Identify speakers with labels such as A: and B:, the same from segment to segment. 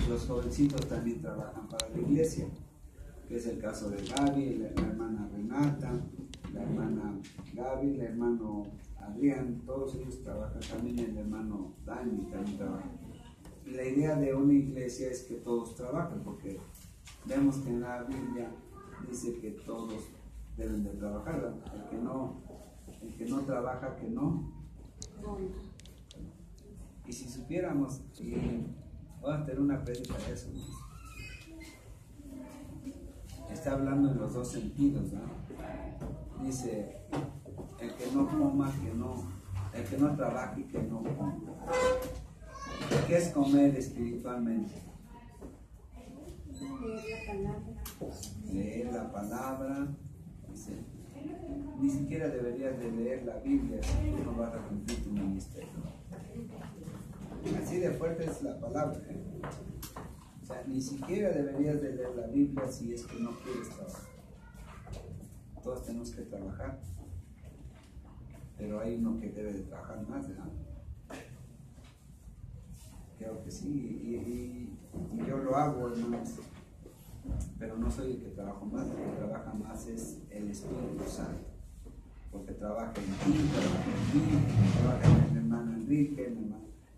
A: los jovencitos también trabajan para la iglesia, que es el caso de Gaby, la hermana Renata, la hermana Gaby, el hermano Adrián, todos ellos trabajan, también el hermano Dani también trabaja. Y la idea de una iglesia es que todos trabajen, porque vemos que en la Biblia dice que todos deben de trabajar. El que no trabaja, que no. Y si supiéramos, y vamos a tener una prédica de eso, ¿no? Está hablando en los dos sentidos, ¿no? Dice, el que no coma, que no, el que no trabaje, que no coma. ¿Qué es comer espiritualmente? Leer la palabra. Dice, ni siquiera deberías de leer la Biblia si tú no vas a cumplir tu ministerio. Así de fuerte es la palabra, ¿eh? O sea, ni siquiera deberías de leer la Biblia si es que no quieres trabajar. Todos tenemos que trabajar, pero hay uno que debe de trabajar más, ¿verdad? Creo que sí, y yo lo hago, hermanos, pero no soy el que trabajo más. El que trabaja más es el Espíritu Santo, porque trabaja en ti, trabaja en mí, trabaja en el hermano Enrique,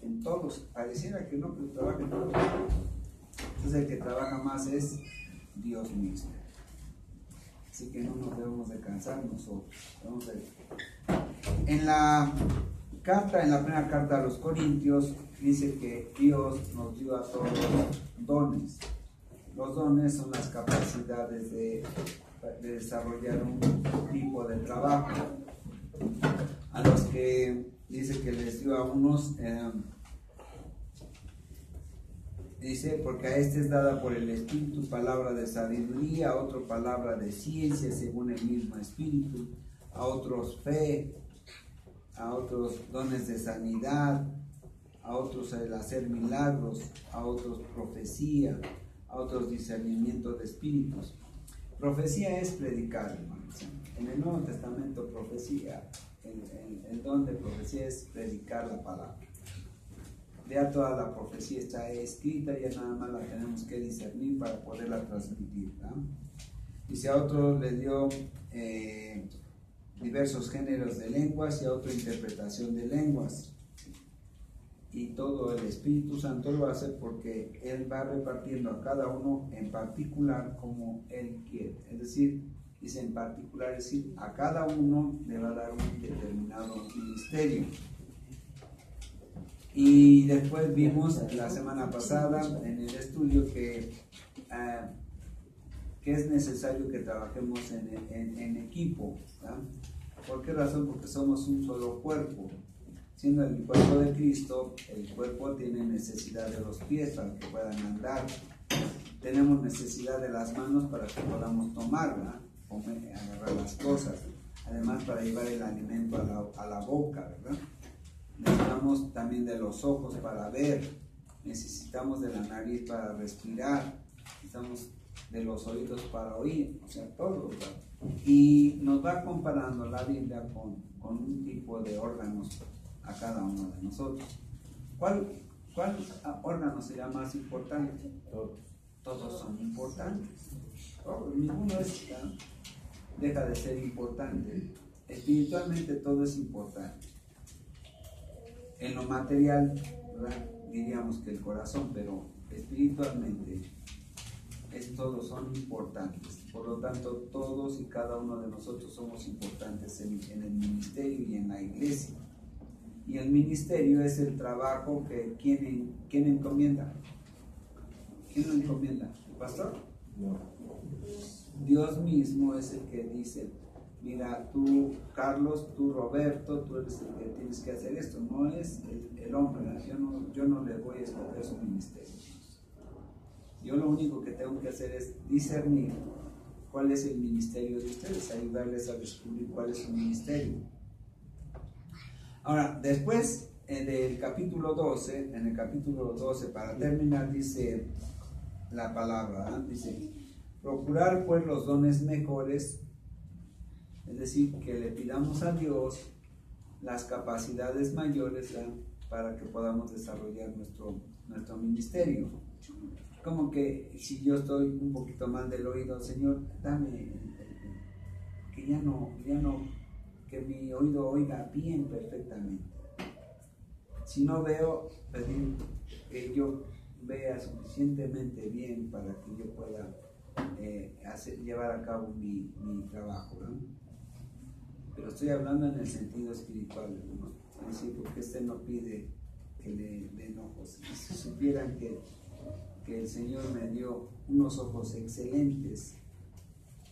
A: en todos. Pareciera que no, pero trabaja en todos. Entonces el que trabaja más es Dios mismo. Así que no nos debemos de cansar nosotros. En la primera carta a los Corintios, dice que Dios nos dio a todos dones. Los dones son las capacidades de desarrollar un tipo de trabajo. A los que dice que les dio a unos, dice, porque a este es dada por el Espíritu palabra de sabiduría, a otro palabra de ciencia según el mismo Espíritu, a otros fe, a otros dones de sanidad, a otros el hacer milagros, a otros profecía, a otros discernimiento de espíritus. Profecía es predicar, hermanos. En el Nuevo Testamento, profecía, el don de profecía es predicar la palabra. Ya toda la profecía está escrita, ya nada más la tenemos que discernir para poderla transmitir, ¿no? Dice, a otros le dio diversos géneros de lenguas y a otro interpretación de lenguas. Y todo el Espíritu Santo lo hace porque Él va repartiendo a cada uno en particular como Él quiere. Es decir, dice en particular, es decir, a cada uno le va a dar un determinado ministerio. Y después vimos la semana pasada en el estudio que es necesario que trabajemos en equipo, ¿verdad? ¿Por qué razón? Porque somos un solo cuerpo. Siendo el cuerpo de Cristo, el cuerpo tiene necesidad de los pies para que puedan andar. Tenemos necesidad de las manos para que podamos tomar, ¿verdad? Agarrar las cosas. Además, para llevar el alimento a la boca, ¿verdad? Necesitamos también de los ojos para ver. Necesitamos de la nariz para respirar. Necesitamos de los oídos para oír. O sea, todo, ¿verdad? Y nos va comparando la Biblia con un tipo de órganos a cada uno de nosotros. ¿Cuál órgano será más importante? Todos son importantes. Ninguno deja de ser importante. Espiritualmente todo es importante. En lo material, ¿verdad? Diríamos que el corazón, pero espiritualmente todos son importantes. Por lo tanto, todos y cada uno de nosotros somos importantes en el ministerio y en la iglesia. Y el ministerio es el trabajo que ¿quién encomienda? ¿Quién lo encomienda? ¿El pastor? No. Dios mismo es el que dice, mira, tú, Carlos, tú, Roberto, tú eres el que tienes que hacer esto. No es el hombre, yo no le voy a escoger su ministerio. Yo lo único que tengo que hacer es discernir cuál es el ministerio de ustedes, ayudarles a descubrir cuál es su ministerio. Ahora, después del capítulo 12, en el capítulo 12, para terminar, dice la palabra, ¿eh? Dice, procurar pues los dones mejores, es decir, que le pidamos a Dios las capacidades mayores, ¿eh? Para que podamos desarrollar nuestro ministerio. como que si yo estoy un poquito mal del oído, Señor, dame que ya no, que mi oído oiga bien perfectamente. Si no veo, pedir que yo vea suficientemente bien para que yo pueda llevar a cabo mi trabajo, ¿no? Pero estoy hablando en el sentido espiritual, ¿no? Es decir, porque este no pide que le den ojos. Si supieran que el Señor me dio unos ojos excelentes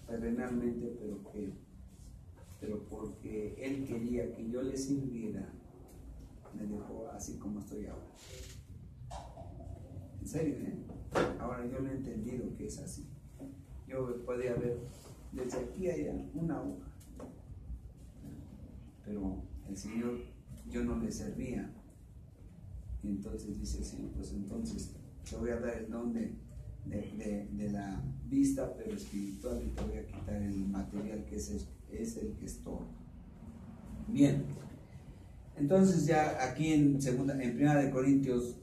A: terrenalmente, pero porque Él quería que yo le sirviera, me dejó así como estoy ahora. En serio, ¿eh? Ahora yo lo he entendido que es así. Yo podía ver desde aquí allá una hoja, pero el Señor, yo no le servía. Y entonces dice el Señor, pues entonces te voy a dar el don de la vista, pero espiritual, y te voy a quitar el material que es el que estorba. Bien, entonces ya aquí en 1 Corintios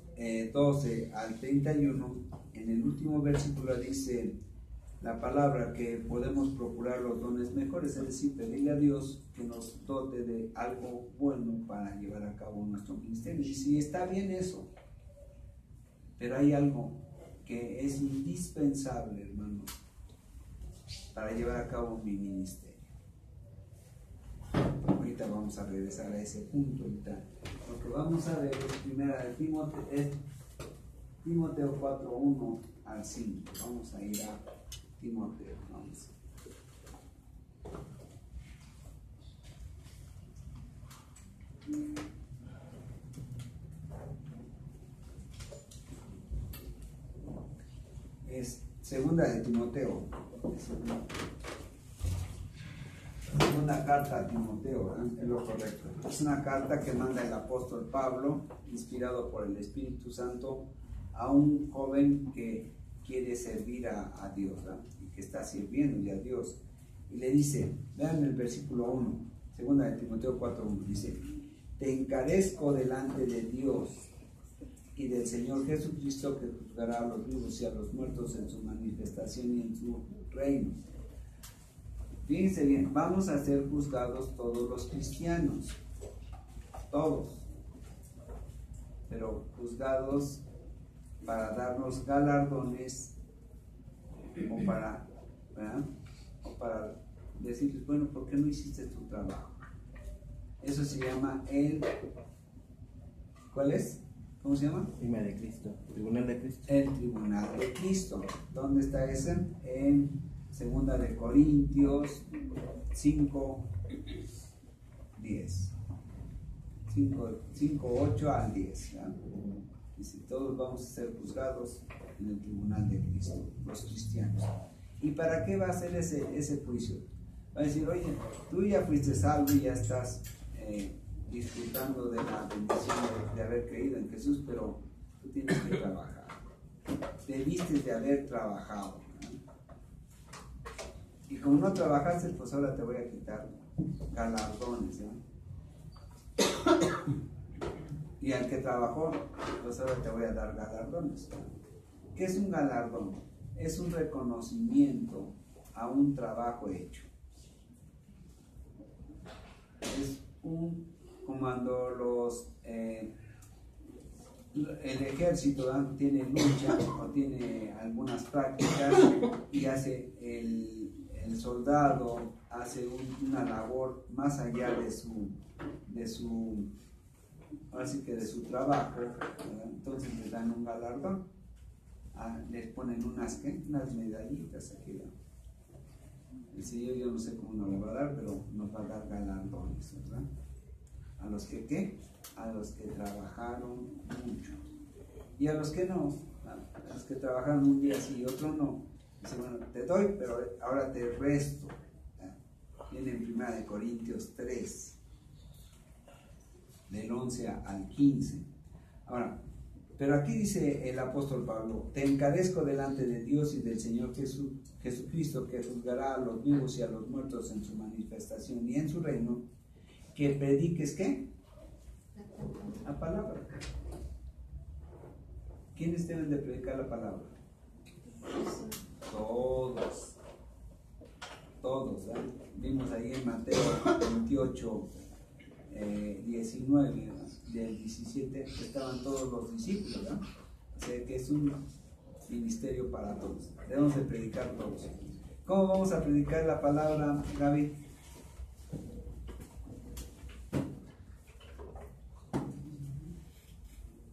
A: 12 al 31, en el último versículo dice la palabra que podemos procurar los dones mejores, es decir, pedirle a Dios que nos dote de algo bueno para llevar a cabo nuestro ministerio. Y sí, está bien eso, pero hay algo que es indispensable, hermanos, para llevar a cabo mi ministerio. Ahorita vamos a regresar a ese punto. Ahorita lo que vamos a ver es primera de Timoteo 4:1 al 5. Vamos a ir a Timoteo. Vamos. Es segunda de Timoteo. Segunda carta a Timoteo, ¿eh? Es lo correcto. Es una carta que manda el apóstol Pablo, inspirado por el Espíritu Santo, a un joven que quiere servir a Dios, ¿verdad? Y que está sirviendo a Dios. Y le dice, vean el versículo 1, segunda de Timoteo 4:1, dice: te encarezco delante de Dios y del Señor Jesucristo, que juzgará a los vivos y a los muertos en su manifestación y en su reino. Fíjense bien, vamos a ser juzgados todos los cristianos, todos, pero juzgados para darnos galardones o para, ¿verdad? O para decirles, bueno, ¿por qué no hiciste tu trabajo? Eso se llama ¿cuál es? ¿Cómo se llama?
B: Tribunal de Cristo. Tribunal de Cristo.
A: El Tribunal de Cristo. ¿Dónde está ese? En 2 Corintios 5:10. 5:8 al 10. ¿Ya? Dice, todos vamos a ser juzgados en el Tribunal de Cristo, los cristianos. ¿Y para qué va a ser ese juicio? Va a decir, oye, tú ya fuiste salvo y ya estás disfrutando de la bendición de haber creído en Jesús, pero tú tienes que trabajar. Debiste de haber trabajado, ¿no? Y como no trabajaste, pues ahora te voy a quitar galardones, ¿no? Y al que trabajó, pues ahora te voy a dar galardones, ¿no? ¿Qué es un galardón? Es un reconocimiento a un trabajo hecho. Es como cuando el ejército tiene lucha o tiene algunas prácticas y hace el soldado hace una labor más allá de su así que de su trabajo, ¿verdad? Entonces le dan un galardón, les ponen unas medallitas aquí, ¿verdad? El Señor, yo no sé cómo nos lo va a dar, pero nos va a dar galardones, ¿verdad? A los que ¿qué? A los que trabajaron mucho. Y a los que no, a los que trabajaron un día sí y otro no, dice, bueno, te doy, pero ahora te resto. Viene en 1 Corintios 3, del 11 al 15. Ahora, pero aquí dice el apóstol Pablo: te encarezco delante de Dios y del Señor Jesucristo, que juzgará a los vivos y a los muertos en su manifestación y en su reino, que prediques ¿qué? La palabra. ¿Quiénes deben de predicar la palabra? Todos. Todos. Vimos ahí en Mateo 28, 19, del 17, estaban todos los discípulos, ¿verdad? O sea que es un ministerio para todos. Debemos de predicar todos. ¿Cómo vamos a predicar la palabra, Gaby?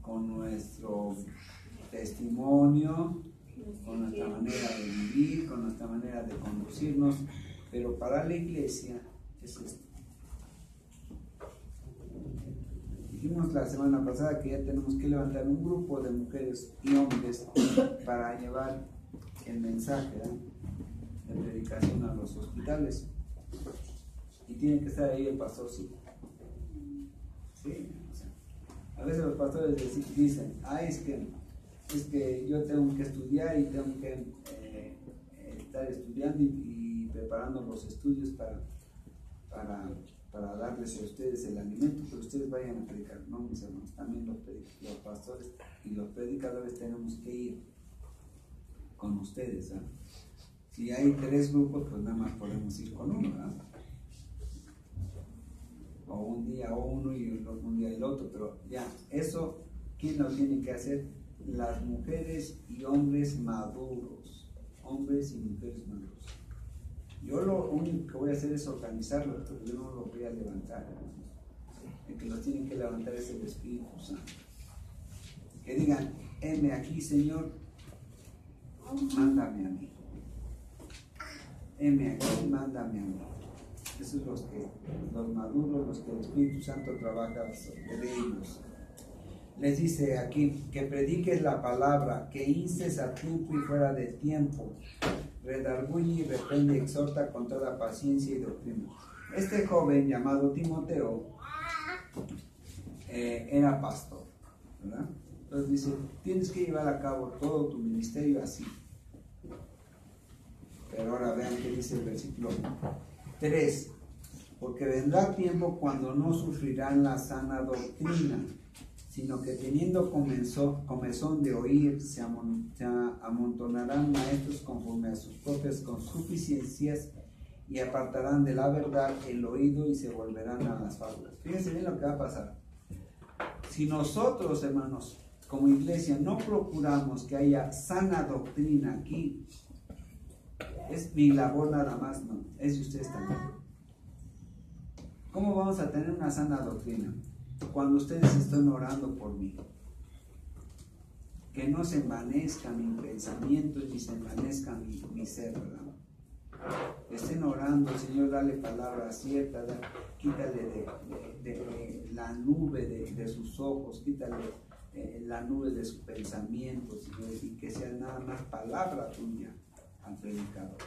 A: Con nuestro testimonio, con nuestra manera de vivir, con nuestra manera de conducirnos, pero para la iglesia es esto. Dijimos la semana pasada que ya tenemos que levantar un grupo de mujeres y hombres para llevar el mensaje, ¿eh?, de predicación a los hospitales, y tiene que estar ahí el pastor, sí. Sí, o sea, a veces los pastores dicen, es que yo tengo que estudiar y tengo que estar estudiando y preparando los estudios para darles a ustedes el alimento, pero ustedes vayan a predicar. No, mis hermanos, también los pastores y los predicadores tenemos que ir con ustedes, ¿eh? Si hay 3 grupos, pues nada más podemos ir con uno, ¿verdad? O un día uno y un día el otro, pero ya, eso, ¿quién lo tiene que hacer? Las mujeres y hombres maduros, hombres y mujeres maduros. Yo lo único que voy a hacer es organizarlos, pero yo no los voy a levantar. El que los tiene que levantar es el Espíritu Santo. Que digan, heme aquí, Señor, mándame a mí. Heme aquí, mándame a mí. Esos son los maduros, los que el Espíritu Santo trabaja sobre ellos. Les dice aquí, que prediques la palabra, que instes a tiempo y fuera de tiempo, redarguye y reprende y exhorta con toda paciencia y doctrina. Este joven llamado Timoteo era pastor, ¿verdad? Entonces dice, tienes que llevar a cabo todo tu ministerio así. Pero ahora vean qué dice el versículo 3. Porque vendrá tiempo cuando no sufrirán la sana doctrina, sino que teniendo comezón de oír, se amontonarán maestros conforme a sus propias concupiscencias y apartarán de la verdad el oído y se volverán a las fábulas. Fíjense bien lo que va a pasar. Si nosotros, hermanos, como iglesia, no procuramos que haya sana doctrina aquí, es mi labor nada más, no, es de ustedes también. ¿Cómo vamos a tener una sana doctrina? Cuando ustedes estén orando por mí, que no se envanezca mi pensamiento ni se envanezca mi ser, ¿verdad? Estén orando, Señor, dale palabra cierta, quítale de la nube de sus ojos, quítale la nube de su pensamiento, Señor, y que sea nada más palabra tuya al predicador.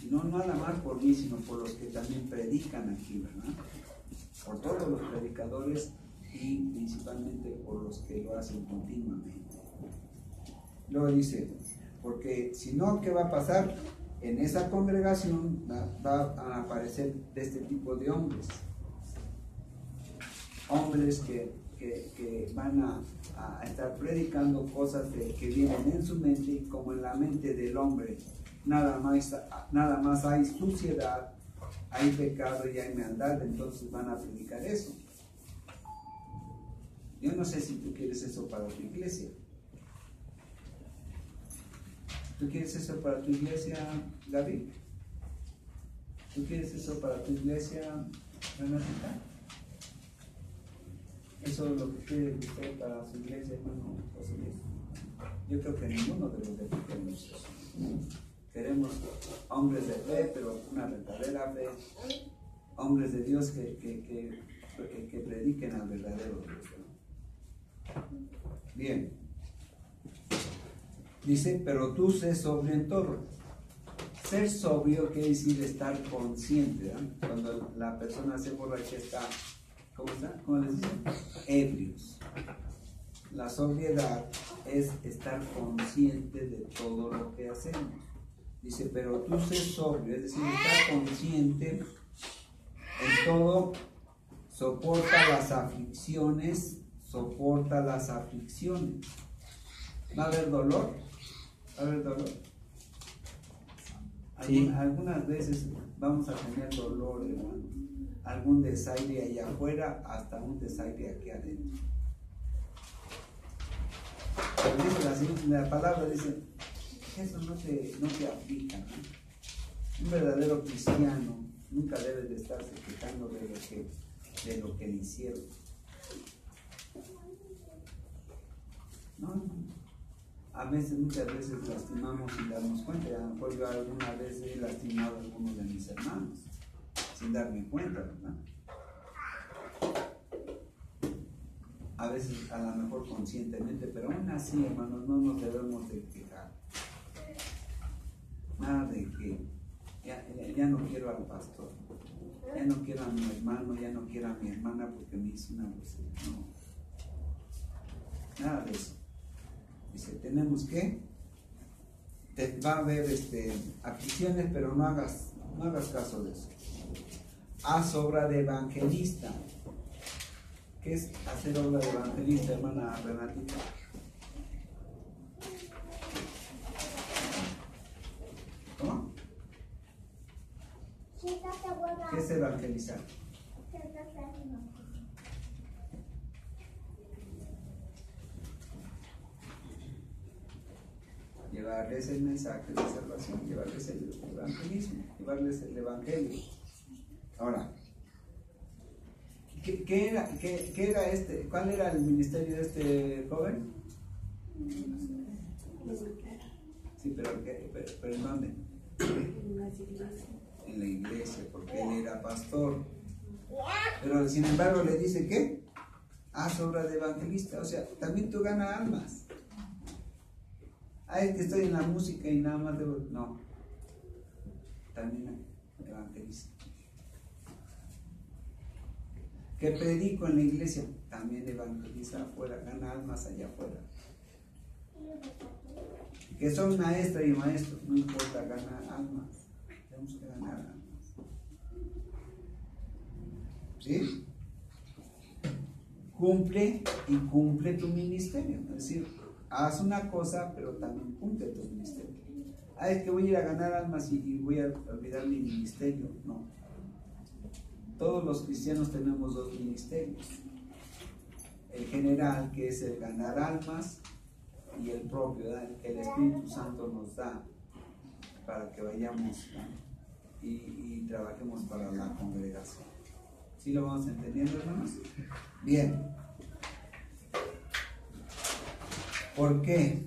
A: Y no nada más por mí, sino por los que también predican aquí, ¿verdad? Por todos los predicadores y principalmente por los que lo hacen continuamente. Luego dice, porque si no, ¿qué va a pasar? En esa congregación va a aparecer de este tipo de hombres. Hombres que van a estar predicando cosas que vienen en su mente, y como en la mente del hombre nada más hay suciedad, hay pecado y hay maldad, entonces van a predicar eso. Yo no sé si tú quieres eso para tu iglesia. ¿Tú quieres eso para tu iglesia, David? ¿Tú quieres eso para tu iglesia, Renatita? ¿Eso es lo que quiere usted para su iglesia, hermano José Luis? Yo creo que ninguno de los demás queremos eso. Queremos hombres de fe, pero una verdadera fe. Hombres de Dios que prediquen al verdadero Dios. Bien. Dice, pero tú sé sobrio en todo. Ser sobrio quiere decir estar consciente, ¿eh? Cuando la persona se borracha está, ¿cómo está? ¿Cómo les dicen? Ebrios. La sobriedad es estar consciente de todo lo que hacemos. Dice, pero tú sé sobrio, es decir, estar consciente en todo, soporta las aflicciones. ¿Va a haber dolor? ¿Va a haber dolor?
B: Sí.
A: Algunas veces vamos a tener dolor, hermano. Algún desaire allá afuera, hasta un desaire aquí adentro. Pero dice la palabra dice, eso no te aplica, ¿no? Un verdadero cristiano nunca debe de estarse quejando de lo que le hicieron. No. Muchas veces lastimamos sin darnos cuenta. A lo mejor yo alguna vez he lastimado a algunos de mis hermanos sin darme cuenta, ¿verdad? A veces a lo mejor conscientemente, pero aún así, hermanos, no nos debemos de quejar. Nada de que ya no quiero al pastor, ya no quiero a mi hermano, ya no quiero a mi hermana porque me hizo una grosería. No. Nada de eso. Dice, tenemos que, va a haber aficiones, pero no hagas caso de eso. Haz obra de evangelista. ¿Qué es hacer obra de evangelista, hermana Renatita? ¿Cómo? ¿Qué es evangelizar? Llevarles el mensaje de salvación, llevarles el evangelismo, llevarles el evangelio. Ahora, ¿qué era cuál era el ministerio de este joven? Sí, pero ¿en dónde? En la iglesia, porque él era pastor. Pero sin embargo le dice que haz obra de evangelista, o sea, también tú ganas almas. Es que estoy en la música y nada más debo. No, también evangeliza. Que predico en la iglesia, también evangeliza afuera, gana almas allá afuera. Que son maestra y maestro, no importa, ganar almas. Tenemos que ganar almas. ¿Sí? Cumple tu ministerio. Es decir, haz una cosa, pero también cumple tu ministerio. Es que voy a ir a ganar almas y voy a olvidar mi ministerio. No. Todos los cristianos tenemos dos ministerios. El general, que es el ganar almas, y el propio, que el Espíritu Santo nos da para que vayamos, ¿no? y trabajemos para la congregación. ¿Sí lo vamos entendiendo, hermanos? Bien. ¿Por qué?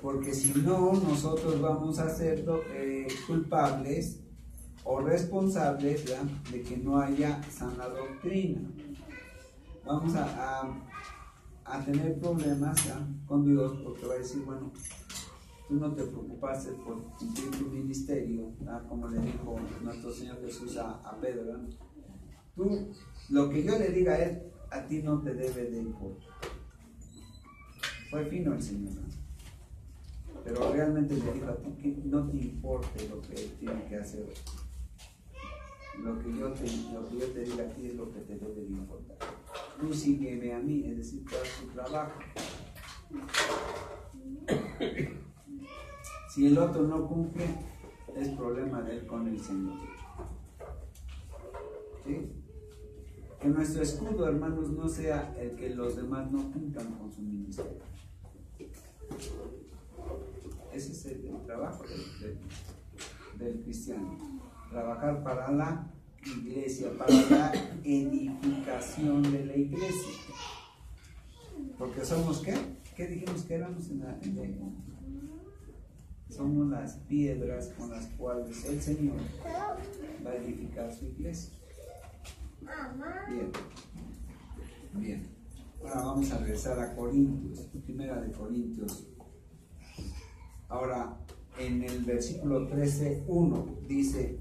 A: Porque si no, nosotros vamos a ser culpables o responsables, ¿verdad?, de que no haya sana doctrina. Vamos a tener problemas, ¿verdad?, con Dios, porque va a decir, bueno, tú no te preocupaste por cumplir tu ministerio, ¿verdad?, como le dijo nuestro Señor Jesús a Pedro, ¿verdad? Tú, lo que yo le diga a él, a ti no te debe de importar. Fue fino el Señor, ¿no? Pero realmente le dijo a ti que no te importe lo que él tiene que hacer. Lo que yo te diga a ti es lo que te debe de importar. Tú sígueme a mí, es decir, tú haz tu trabajo. Si el otro no cumple, es problema de él con el Señor. ¿Sí? Que nuestro escudo, hermanos, no sea el que los demás no cumplan con su ministerio. Ese es el trabajo del cristiano. Trabajar para la iglesia, para la edificación de la iglesia. Porque somos, ¿qué? ¿Qué dijimos que éramos en la somos las piedras con las cuales el Señor va a edificar su iglesia. Bien. Bien. Ahora vamos a regresar a Corintios, primera de Corintios. Ahora, en el versículo 13:1 dice: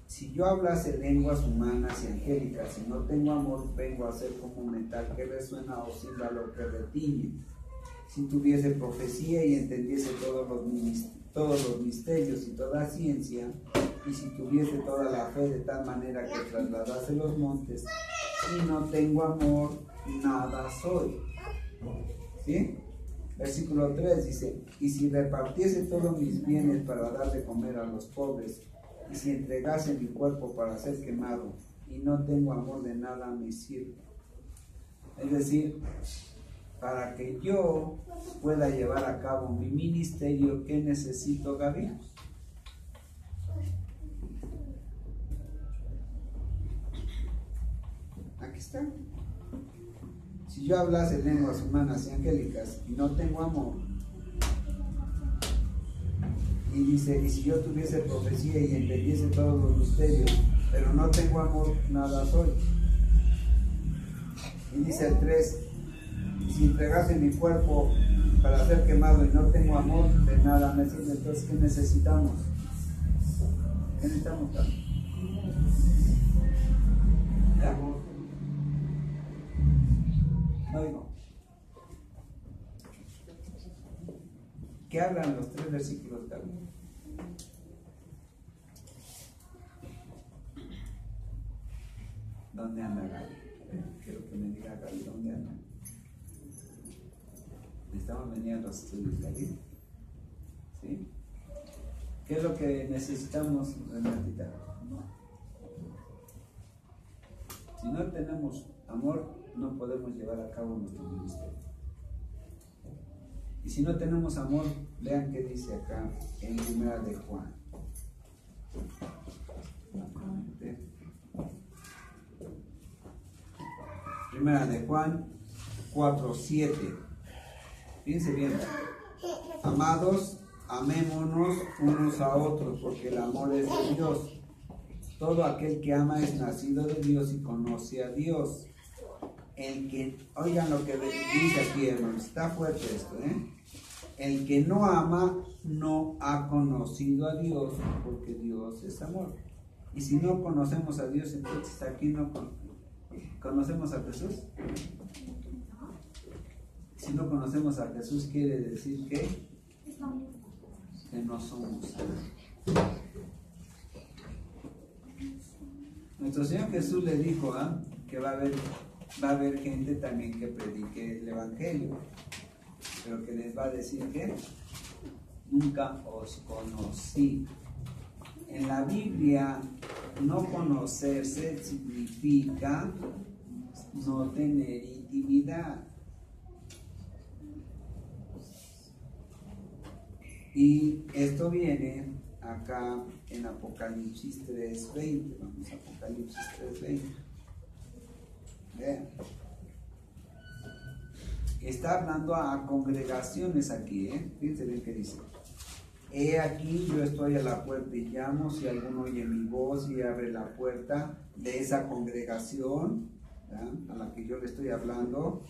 A: si yo hablase lenguas humanas y angélicas y no tengo amor, vengo a ser como un metal que resuena o címbalo que retiñe. Si tuviese profecía y entendiese todos los misterios y toda ciencia, y si tuviese toda la fe de tal manera que trasladase los montes, y no tengo amor, nada soy. ¿Sí? Versículo 3 dice, y si repartiese todos mis bienes para dar de comer a los pobres, y si entregase mi cuerpo para ser quemado, y no tengo amor, de nada me sirve. Es decir, para que yo pueda llevar a cabo mi ministerio, ¿qué necesito, Gaby? Aquí está. Si yo hablase lenguas humanas y angélicas y no tengo amor, y dice, y si yo tuviese profecía y entendiese todos los misterios, pero no tengo amor, nada soy. Y dice el 3, si entregase mi cuerpo para ser quemado y no tengo amor, de nada me sirve. Entonces, ¿qué necesitamos? ¿Qué necesitamos? ¿Ya? No digo. ¿Qué hablan los 3 versículos, Gaby? ¿Dónde anda Gaby? Quiero que me diga Gaby, ¿dónde anda? Necesitamos venir a los estudios, Gaby. ¿Sí? ¿Qué es lo que necesitamos, Renatita? Si no tenemos amor, no podemos llevar a cabo nuestro ministerio. Y si no tenemos amor, vean qué dice acá en 1 de Juan. Primera de Juan 4:7. Fíjense bien. Amados, amémonos unos a otros, porque el amor es de Dios. Todo aquel que ama es nacido de Dios y conoce a Dios. El que, oigan lo que dice aquí, hermanos, está fuerte esto, El que no ama no ha conocido a Dios, porque Dios es amor. Y si no conocemos a Dios, entonces aquí no conocemos a Jesús. Si no conocemos a Jesús, quiere decir que no somos salvos. Nuestro Señor Jesús le dijo que va a haber gente también que predique el Evangelio, pero que les va a decir que nunca os conocí. En la Biblia, no conocerse significa no tener intimidad. Y esto viene acá en Apocalipsis 3:20. Vamos a Apocalipsis 3:20. Vean. Está hablando a congregaciones aquí, Fíjense bien qué dice. He aquí, yo estoy a la puerta y llamo. Si alguno oye mi voz y abre la puerta de esa congregación, ¿verdad?, a la que yo le estoy hablando,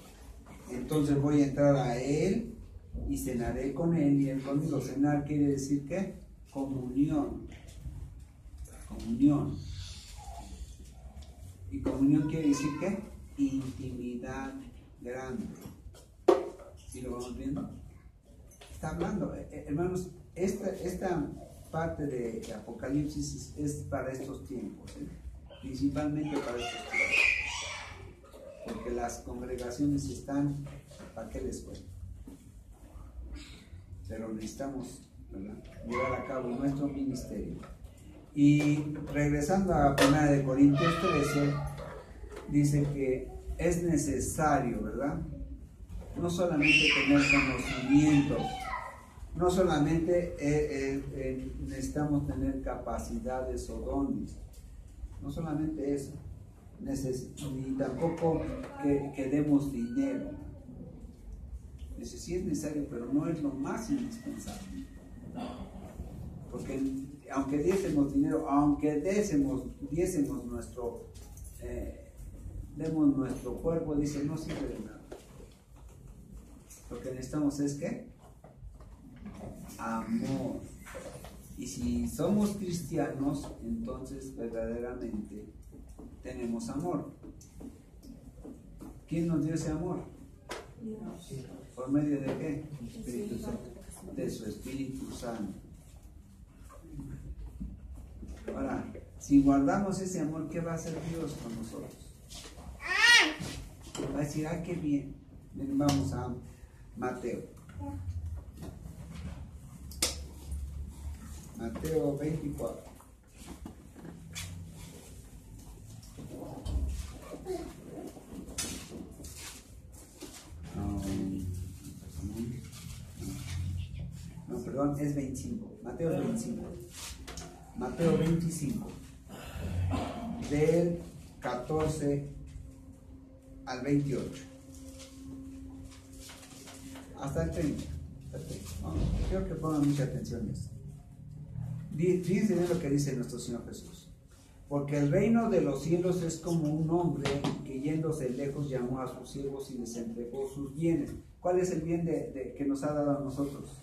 A: entonces voy a entrar a él y cenaré con él y él conmigo. Cenar quiere decir ¿qué? Comunión. Comunión. Y comunión quiere decir ¿qué? Intimidad grande. ¿Sí lo vamos viendo? Está hablando, hermanos, esta parte de Apocalipsis es para estos tiempos, principalmente para estos tiempos, porque las congregaciones están, ¿para qué les cuento? Pero necesitamos, ¿verdad?, llevar a cabo nuestro ministerio. Y regresando a 1 Corintios 13, dice que es necesario, ¿verdad?, no solamente tener conocimiento, no solamente necesitamos tener capacidades o dones, no solamente eso, ni tampoco que demos dinero. Sí es necesario, pero no es lo más indispensable. Porque aunque diésemos dinero, aunque diésemos demos nuestro cuerpo, dice, no sirve de nada. Lo que necesitamos es ¿qué? Amor. Y si somos cristianos, entonces verdaderamente tenemos amor. ¿Quién nos dio ese amor? Dios. ¿Por medio de qué? Espíritu Santo. De su Espíritu Santo. Ahora, si guardamos ese amor, ¿qué va a hacer Dios con nosotros? Va a decir, qué bien. Vamos a Mateo. Mateo 24. No, perdón, es 25. Mateo 25. Mateo 25. Del 14 al 28. Hasta el 30. Quiero que pongan mucha atención en esto. Fíjense bien lo que dice nuestro Señor Jesús. Porque el reino de los cielos es como un hombre que yéndose lejos llamó a sus siervos y les entregó sus bienes. ¿Cuál es el bien que nos ha dado a nosotros?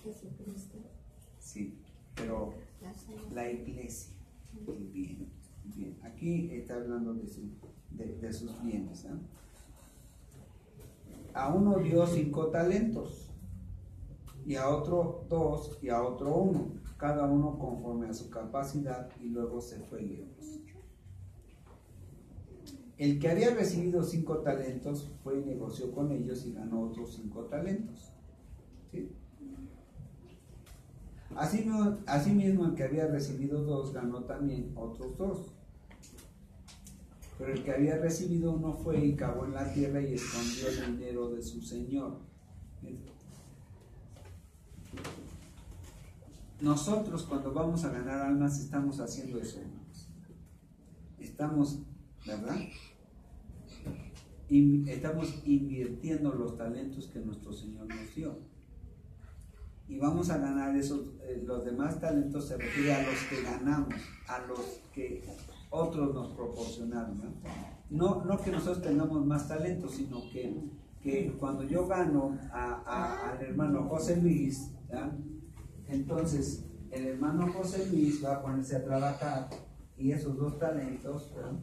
C: Jesucristo.
A: Sí, pero la iglesia, el bien. Bien. Aquí está hablando de sus bienes. A uno dio 5 talentos, y a otro 2, y a otro 1, cada uno conforme a su capacidad, y luego se fue lejos. El que había recibido 5 talentos fue y negoció con ellos y ganó otros 5 talentos. ¿Sí? Asimismo, el que había recibido 2 ganó también otros 2. Pero el que había recibido 1 fue y cavó en la tierra y escondió el dinero de su señor. Nosotros, cuando vamos a ganar almas, estamos haciendo eso, hermanos. Estamos, ¿verdad? Estamos invirtiendo los talentos que nuestro Señor nos dio. Y vamos a ganar esos, los demás talentos se refiere a los que ganamos, a los que otros nos proporcionaron, ¿no? No que nosotros tengamos más talentos, sino que cuando yo gano al hermano José Luis, ¿ya? Entonces el hermano José Luis va a ponerse a trabajar y esos 2 talentos, ¿verdad?,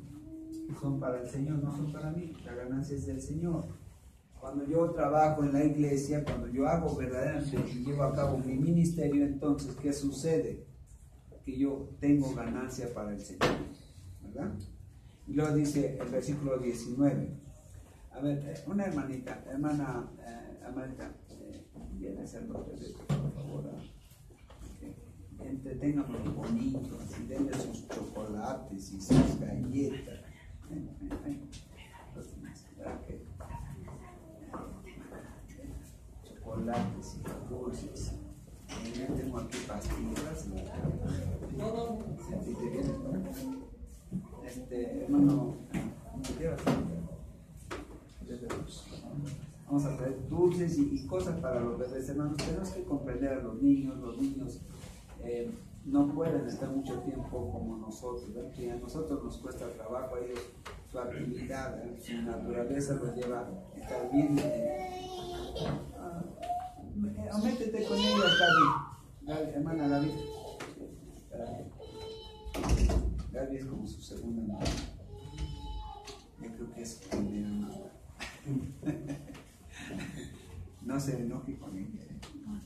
A: son para el Señor, no son para mí, la ganancia es del Señor. Cuando yo trabajo en la iglesia, cuando yo hago verdaderamente y llevo a cabo mi ministerio, entonces, ¿qué sucede? Que yo tengo ganancia para el Señor, ¿verdad? Y luego dice el versículo 19. A ver, una hermanita, Amarita, viene a hacer los bebés, por favor. Entreténganlo bonito, así, denle sus chocolates y sus galletas. Chocolates y dulces. Yo tengo aquí pastillas. Si te vienes, hermano, vamos a traer dulces y cosas para los bebés, hermanos. Tenemos que comprender a los niños. No pueden estar mucho tiempo como nosotros, ¿verdad? Que a nosotros nos cuesta trabajo, a ellos su actividad, su naturaleza los lleva a estar bien. Métete con ellos, Gaby, hermana Gaby. Gaby es como su segunda madre. Yo creo que es su primera madre. No se enoje con ella,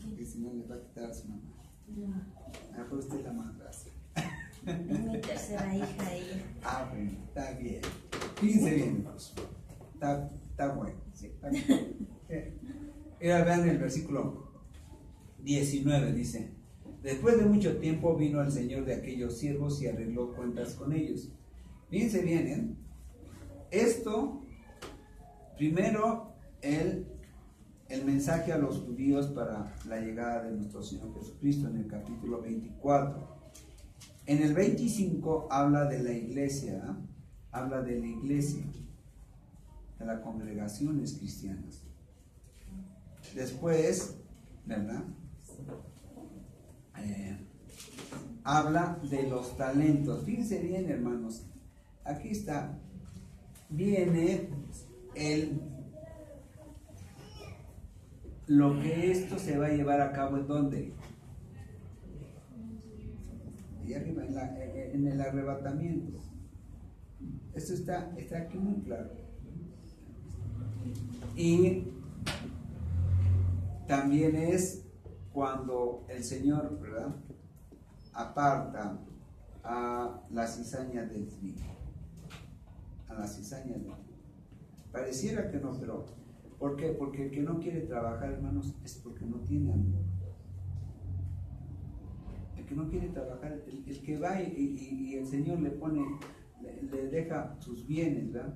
A: porque si no le va a quitar a su mamá. Pero usted es la madrastra.
C: Es mi tercera hija ella.
A: Bueno, está bien. Fíjense bien, hermanos. Está bueno. Sí, está bien. Vean el versículo 19, dice: después de mucho tiempo vino el señor de aquellos siervos y arregló cuentas con ellos. Fíjense bien, esto, primero, el mensaje a los judíos para la llegada de nuestro Señor Jesucristo en el capítulo 24. En el 25 habla de la iglesia, habla de la iglesia, de las congregaciones cristianas. Después, ¿verdad? Habla de los talentos. Fíjense bien, hermanos, aquí está, viene lo que esto se va a llevar a cabo. ¿En dónde? Y arriba, en el arrebatamiento. Esto está aquí muy claro. Y también es cuando el Señor, ¿verdad?, aparta a la cizaña del trigo. A la cizaña del trigo. Pareciera que no, pero ¿Por qué? Porque el que no quiere trabajar, hermanos, es porque no tiene amor. El que no quiere trabajar, el que va y el Señor le pone, le deja sus bienes, ¿verdad?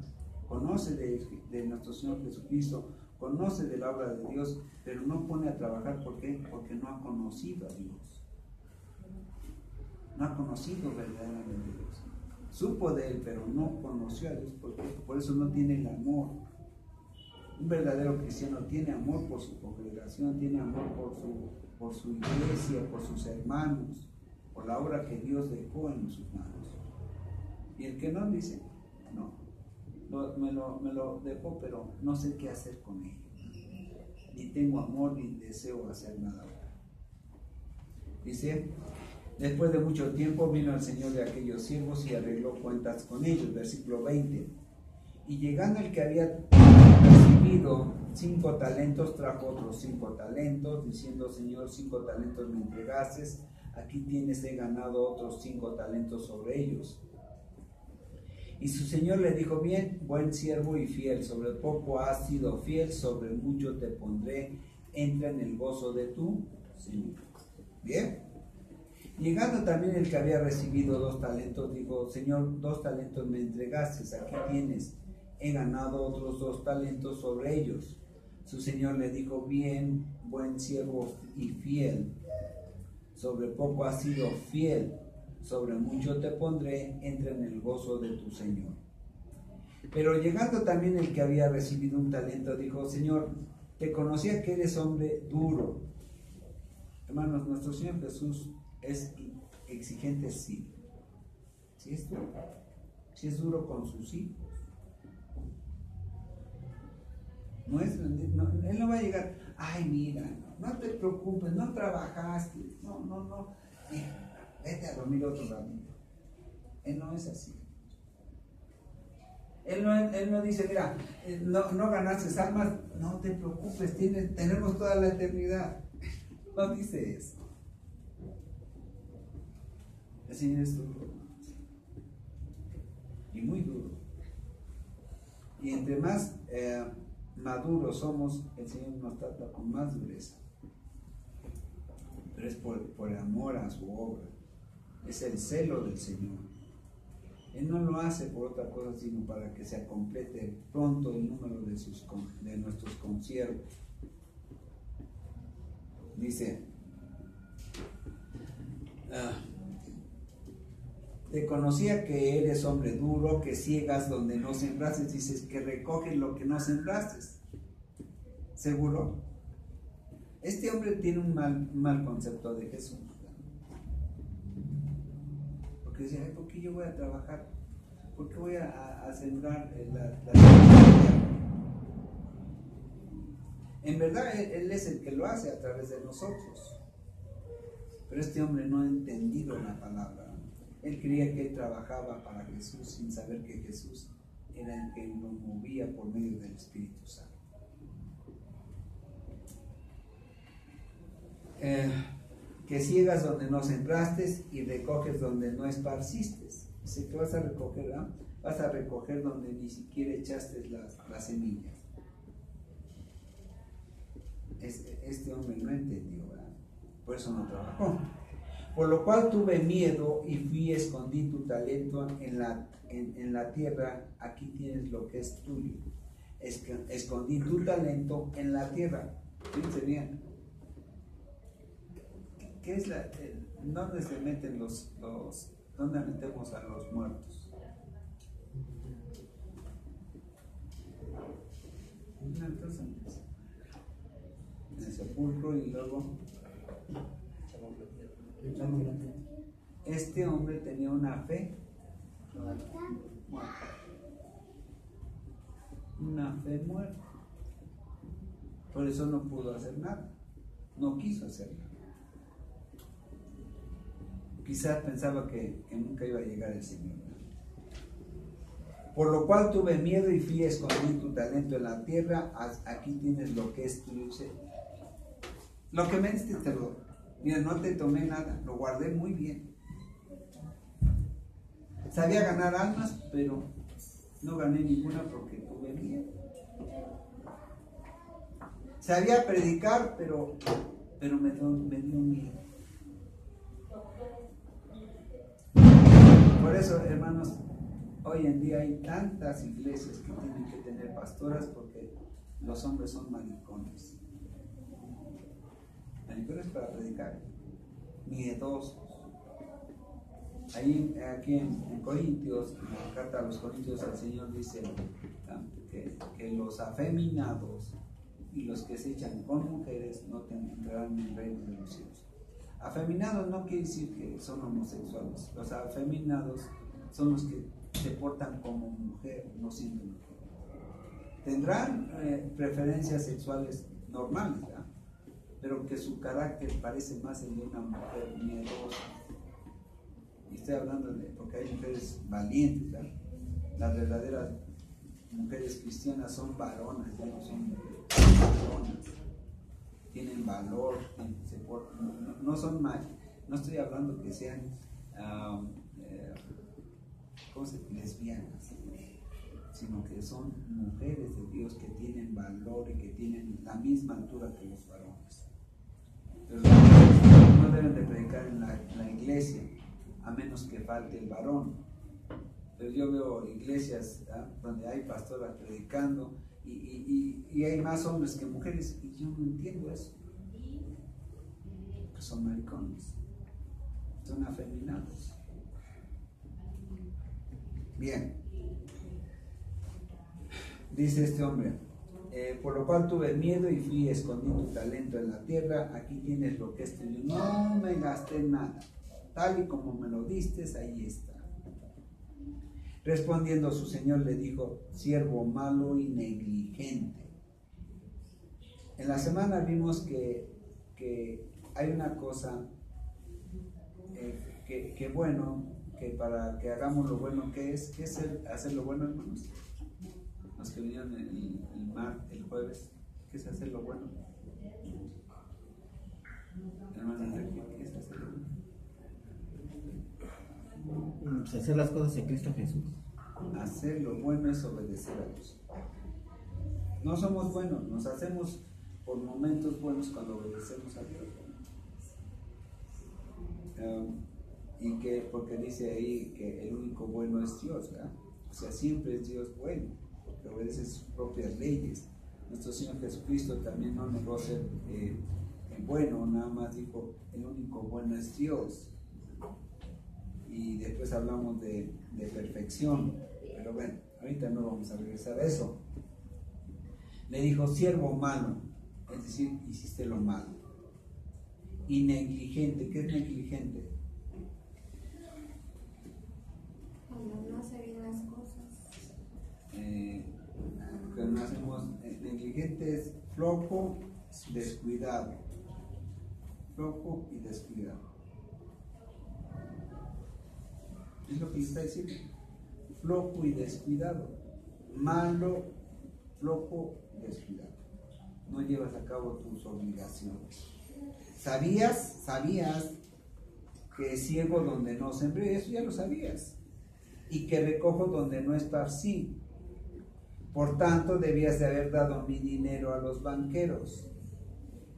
A: Conoce de nuestro Señor Jesucristo, conoce de la obra de Dios, pero no pone a trabajar. ¿Por qué? Porque no ha conocido a Dios. No ha conocido verdaderamente a Dios. Supo de Él, pero no conoció a Dios. Por eso no tiene el amor. Un verdadero cristiano tiene amor por su congregación, tiene amor por su iglesia, por sus hermanos, por la obra que Dios dejó en sus manos. Y el que no dice, no, me lo dejó, pero no sé qué hacer con ello. Ni tengo amor, ni deseo hacer nada. Dice, después de mucho tiempo vino el Señor de aquellos siervos y arregló cuentas con ellos. Versículo 20. Y llegando el que había recibido 5 talentos, trajo otros 5 talentos, diciendo, Señor, 5 talentos me entregaste, aquí tienes, he ganado otros 5 talentos sobre ellos. Y su Señor le dijo, bien, buen siervo y fiel, sobre poco has sido fiel, sobre mucho te pondré, entra en el gozo de tu Señor. Bien. Llegando también el que había recibido 2 talentos, dijo, Señor, 2 talentos me entregaste, aquí tienes, he ganado otros 2 talentos sobre ellos. Su Señor le dijo, bien, buen siervo y fiel, sobre poco has sido fiel, sobre mucho te pondré, entra en el gozo de tu Señor. Pero llegando también el que había recibido 1 talento, dijo, Señor, te conocía que eres hombre duro. Hermanos, nuestro Señor Jesús es exigente, sí. Sí es duro. Sí es duro con sus hijos. Él no va a llegar, ay, mira, no te preocupes, no trabajaste, no, vete a dormir otro ratito. Él no es así. Él no dice, mira, no ganaste almas, no te preocupes, tenemos toda la eternidad. No dice eso. El Señor es duro, y muy duro. Y entre más maduros somos, el Señor nos trata con más dureza. Pero es por amor a su obra. Es el celo del Señor. Él no lo hace por otra cosa, sino para que se complete pronto el número de nuestros consiervos. Dice, te conocía que eres hombre duro, que ciegas donde no sembraste. Dices que recoges lo que no sembraste. ¿Seguro? Este hombre tiene un mal concepto de Jesús. Porque dice, ay, ¿por qué yo voy a trabajar? ¿Por qué voy a sembrar la semilla? En verdad, Él es el que lo hace a través de nosotros. Pero este hombre no ha entendido la palabra. Él creía que él trabajaba para Jesús sin saber que Jesús era el que lo movía por medio del Espíritu Santo. Que ciegas donde no sembraste y recoges donde no esparciste. Dice que vas a recoger, ¿no? Vas a recoger donde ni siquiera echaste las semillas. Este hombre no entendió, ¿verdad? Por eso no trabajó. Por lo cual tuve miedo y fui, escondí tu talento en la tierra, aquí tienes lo que es tuyo. Escondí tu talento en la tierra. Fíjense bien. ¿Qué es ¿dónde se meten dónde metemos a los muertos? Entonces, en el sepulcro y luego... Este hombre tenía una fe muerta. Una fe muerta. Por eso no pudo hacer nada. No quiso hacer nada. Quizás pensaba que nunca iba a llegar el Señor. Por lo cual tuve miedo y fui a esconder tu talento en la tierra. Aquí tienes lo que es tuyo. Lo que me diste te lo... Mira, no te tomé nada, lo guardé muy bien. Sabía ganar almas, pero no gané ninguna porque tuve miedo. Sabía predicar, pero me dio miedo. Por eso, hermanos, hoy en día hay tantas iglesias que tienen que tener pastoras porque los hombres son maricones. Maricones para predicar, miedosos. Ahí, aquí en Corintios, en la carta a los Corintios, el Señor dice que los afeminados y los que se echan con mujeres no entrarán en el reino de los cielos. Afeminados no quiere decir que son homosexuales. Los afeminados son los que se portan como mujer, no siendo mujer. Tendrán preferencias sexuales normales, ¿verdad? Pero que su carácter parece más el de una mujer miedosa. Y estoy hablando porque hay mujeres valientes, ¿verdad? Las verdaderas mujeres cristianas son varonas, ya no son mujeres, varonas. Tienen valor, no son mal, no estoy hablando que sean lesbianas, sino que son mujeres de Dios que tienen valor y que tienen la misma altura que los varones. Pero no deben de predicar en la iglesia, a menos que falte el varón. Pero yo veo iglesias donde hay pastoras predicando y hay más hombres que mujeres, y yo no entiendo eso. Que son maricones, son afeminados. Bien, dice este hombre, por lo cual tuve miedo y fui, escondí tu talento en la tierra, aquí tienes lo que es tuyo. No me gasté nada, tal y como me lo diste, ahí está. Respondiendo su señor le dijo, siervo malo y negligente. En la semana vimos que hay una cosa que bueno, que para que hagamos lo bueno, ¿qué es hacer lo bueno, hermanos? Los que vinieron el jueves, ¿qué es hacer lo bueno? Hermano Enrique, ¿qué es hacer lo bueno?
B: Pues hacer las cosas en Cristo Jesús.
A: Hacer lo bueno es obedecer a Dios. No somos buenos, nos hacemos por momentos buenos cuando obedecemos a Dios. Y que, porque dice ahí que el único bueno es Dios, ¿verdad? O sea, siempre es Dios bueno, porque obedece sus propias leyes. Nuestro Señor Jesucristo también no negó ser bueno, nada más dijo, el único bueno es Dios. Y después hablamos de perfección, pero bueno, ahorita no vamos a regresar a eso. Le dijo, siervo malo, es decir, hiciste lo malo. Y negligente, ¿qué es negligente?
C: Cuando no se ven las cosas.
A: Cuando hacemos negligente es flojo, descuidado. Flojo y descuidado. Es lo que le está diciendo. Flojo y descuidado. Malo, flojo, descuidado. No llevas a cabo tus obligaciones. ¿Sabías que ciego donde no sembré? Eso ya lo sabías. Y que recojo donde no esparcí. Por tanto, debías de haber dado mi dinero a los banqueros.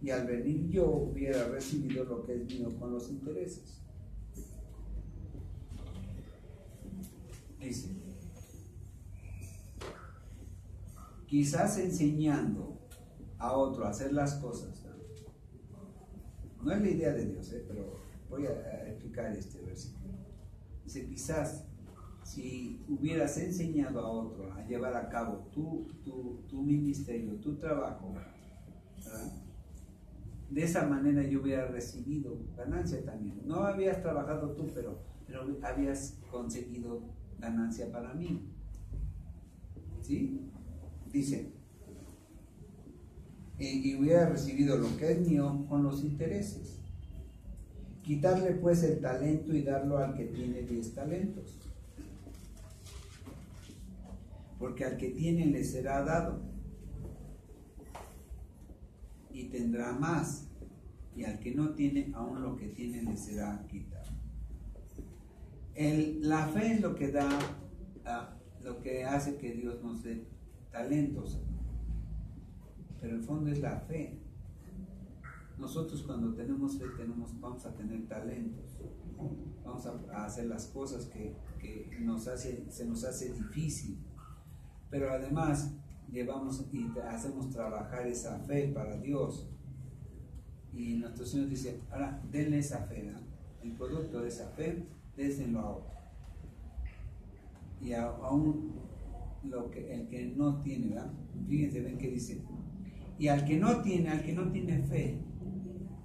A: Y al venir yo hubiera recibido lo que es mío con los intereses. Dice, quizás enseñando a otro a hacer las cosas, no es la idea de Dios, pero voy a explicar este versículo. Dice, quizás si hubieras enseñado a otro a llevar a cabo tu ministerio, tu trabajo, ¿verdad? De esa manera yo hubiera recibido ganancia también. No habías trabajado tú, pero habías conseguido ganancia para mí. ¿Sí? Dice, y hubiera recibido lo que es mío con los intereses. Quitarle pues el talento y darlo al que tiene 10 talentos. Porque al que tiene le será dado y tendrá más, y al que no tiene, aún lo que tiene le será quitado. La fe es lo que da, lo que hace que Dios nos dé talentos. pero el fondo es la fe. Nosotros cuando tenemos fe vamos a tener talentos, vamos a hacer las cosas que se nos hace difícil, pero además llevamos y hacemos trabajar esa fe para Dios. Y nuestro Señor dice, ahora denle esa fe, ¿no? El producto de esa fe, déselo a otro. Y aún el que no tiene, ¿verdad? Fíjense, ven que dice, y al que no tiene fe,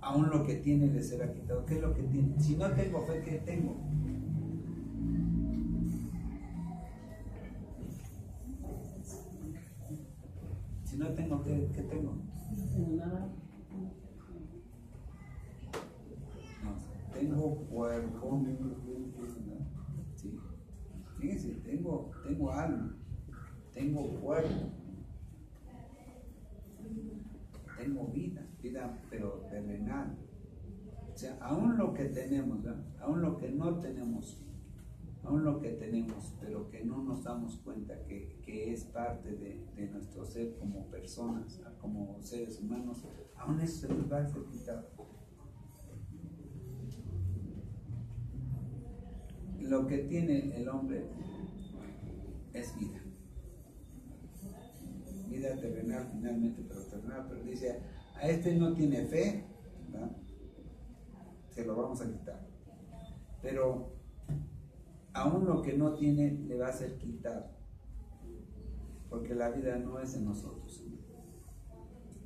A: aún lo que tiene le será quitado. ¿Qué es lo que tiene? Si no tengo fe, ¿qué tengo? Si no tengo, ¿qué tengo? No, tengo cuerpo, ¿sí? Fíjense, tengo alma, tengo cuerpo, tengo vida pero terrenal. O sea, aún lo que tenemos, ¿verdad? Aún lo que no tenemos, aún lo que tenemos, pero que no nos damos cuenta que es parte de nuestro ser como personas, como seres humanos, aún eso se nos va a ser quitado. Lo que tiene el hombre es vida. Vida terrenal finalmente, pero dice, a este no tiene fe, ¿verdad? Se lo vamos a quitar. Pero aún lo que no tiene le va a ser quitado, porque la vida no es de nosotros.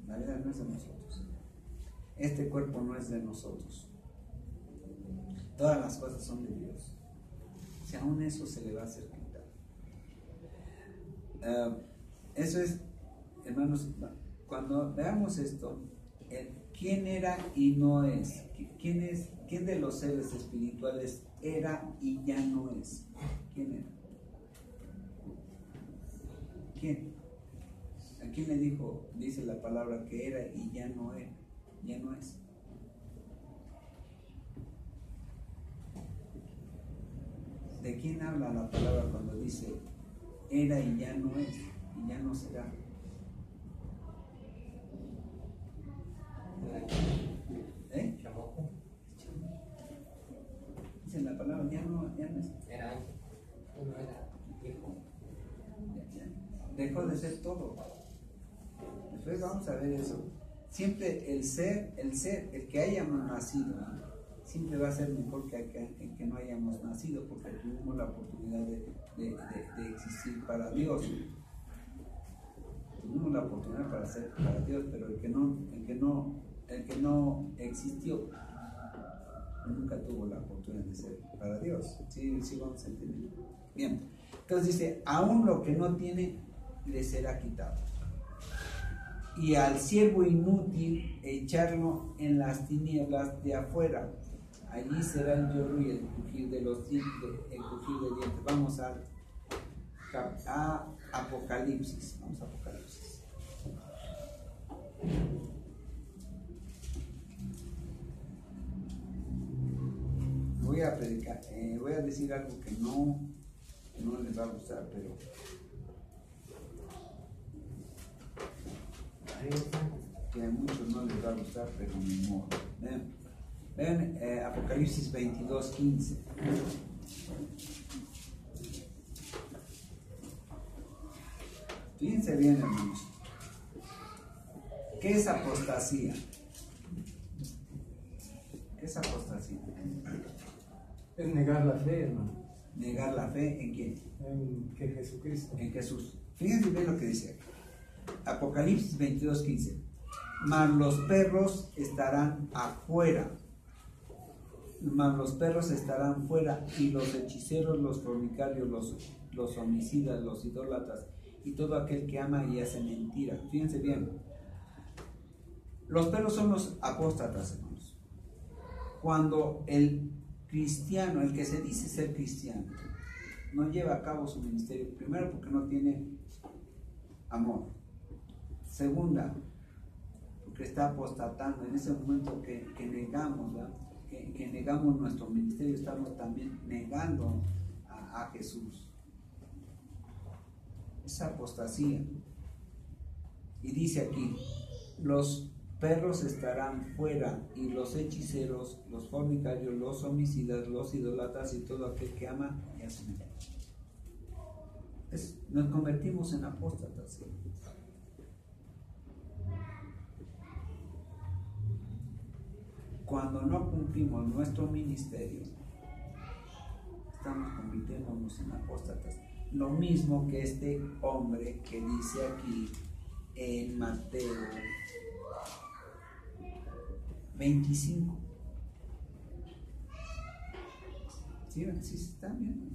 A: La vida no es de nosotros. Este cuerpo no es de nosotros. Todas las cosas son de Dios. Si aún eso se le va a hacer quitar. Eso es, hermanos, cuando veamos esto, ¿quién era y no es? ¿Quién de los seres espirituales era y ya no es? ¿Quién era? ¿Quién? ¿A quién le dice la palabra que era y ya no era? Ya no es. ¿De quién habla la palabra cuando dice era y ya no es y ya no será? ¿Eh? Dice la palabra ya no es.
D: Era hijo.
A: Dejó de ser todo. Después vamos a ver eso. Siempre el que hayamos nacido, ¿no? Siempre va a ser mejor que el que no hayamos nacido, porque tuvimos la oportunidad de existir para Dios. Tuvimos la oportunidad para ser para Dios, pero el que no existió nunca tuvo la oportunidad de ser para Dios. Sí vamos a entender. Bien, entonces dice, aún lo que no tiene le será quitado. Y al siervo inútil echarlo en las tinieblas de afuera. Allí será el lloro y el crujir de dientes. Vamos a Apocalipsis. Vamos a Apocalipsis. Voy a predicar, voy a decir algo que no les va a gustar, pero que a muchos no les va a gustar, pero ni modo. Vean Apocalipsis 22:15. Fíjense bien, hermanos. ¿Qué es apostasía? ¿Qué es apostasía?
E: Es negar la fe, hermano.
A: ¿Negar la fe en quién?
E: En que Jesucristo.
A: En Jesús. Fíjense bien lo que dice aquí. Apocalipsis 22:15. Mas los perros estarán afuera. Mas los perros estarán fuera, y los hechiceros, los fornicarios, los homicidas, los idólatras, y todo aquel que ama y hace mentira. Fíjense bien. Los perros son los apóstatas, hermanos. Cuando el cristiano, el que se dice ser cristiano, no lleva a cabo su ministerio, primero porque no tiene amor. Segunda, porque está apostatando. En ese momento que negamos, ¿verdad? Que negamos nuestro ministerio, estamos también negando a Jesús. Esa apostasía. Y dice aquí, los perros estarán fuera, y los hechiceros, los fornicarios, los homicidas, los idólatras y todo aquel que ama y hace mal. Nos convertimos en apóstatas. ¿Sí? Cuando no cumplimos nuestro ministerio, estamos convirtiéndonos en apóstatas. Lo mismo que este hombre que dice aquí en Mateo 25. ¿Sí? ¿Sí se están viendo?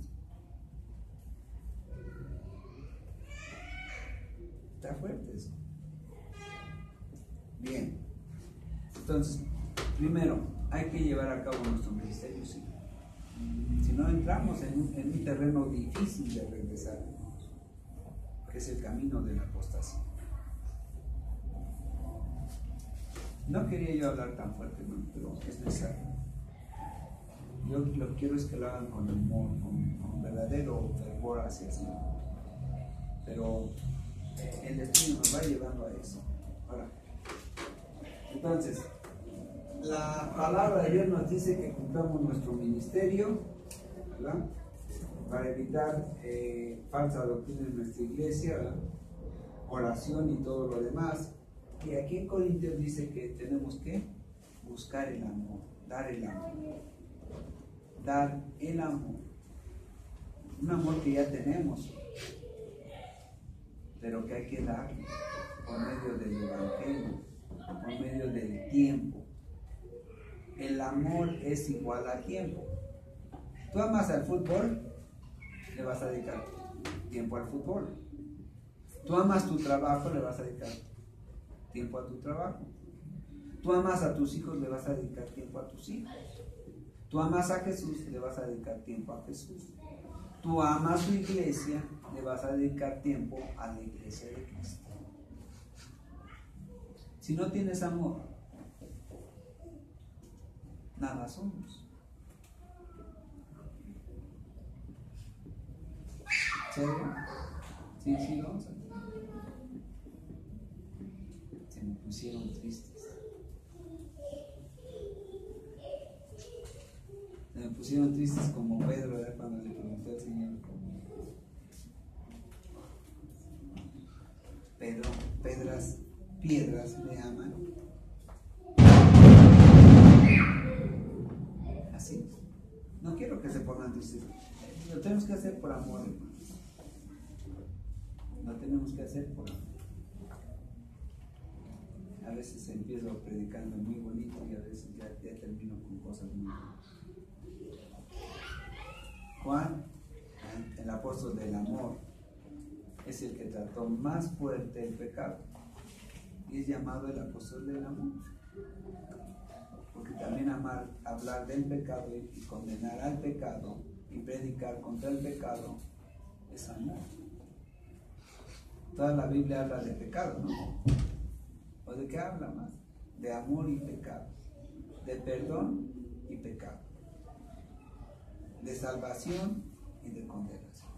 A: Está fuerte eso. Bien. Entonces, primero, hay que llevar a cabo nuestro ministerio, sí. Si no, entramos en un terreno difícil de regresar, que es el camino de la apostasía. No quería yo hablar tan fuerte, ¿no? Pero es necesario. Yo lo que quiero es que lo hagan con amor, con verdadero fervor hacia el Señor. Pero el destino nos va llevando a eso. Ahora, entonces, la palabra de Dios nos dice que cumplamos nuestro ministerio, ¿verdad? Para evitar falsa doctrina en nuestra iglesia, ¿verdad? Oración y todo lo demás. Y aquí en Corintios dice que tenemos que buscar el amor, dar el amor. Dar el amor. Un amor que ya tenemos, pero que hay que dar por medio del evangelio, por medio del tiempo. El amor es igual a tiempo. Tú amas al fútbol, le vas a dedicar tiempo al fútbol. Tú amas tu trabajo, le vas a dedicar tiempo a tu trabajo. Tú amas a tus hijos, le vas a dedicar tiempo a tus hijos. Tú amas a Jesús, le vas a dedicar tiempo a Jesús. Tú amas a tu iglesia, le vas a dedicar tiempo a la iglesia de Cristo. Si no tienes amor, nada somos. ¿Serio? Sí, vamos a ver. Se me pusieron tristes. Se me pusieron tristes como Pedro, ¿verdad? Cuando le preguntó al Señor. Piedras me aman. Así. No quiero que se pongan tristes. Lo tenemos que hacer por amor, hermanos. Lo tenemos que hacer por amor. A veces empiezo predicando muy bonito y a veces ya termino con cosas muy buenas. Juan, el apóstol del amor, es el que trató más fuerte el pecado y es llamado el apóstol del amor, porque también hablar del pecado y condenar al pecado y predicar contra el pecado es amor. Toda la Biblia habla de pecado, ¿no? ¿O de qué habla más? De amor y pecado, de perdón y pecado, de salvación y de condenación.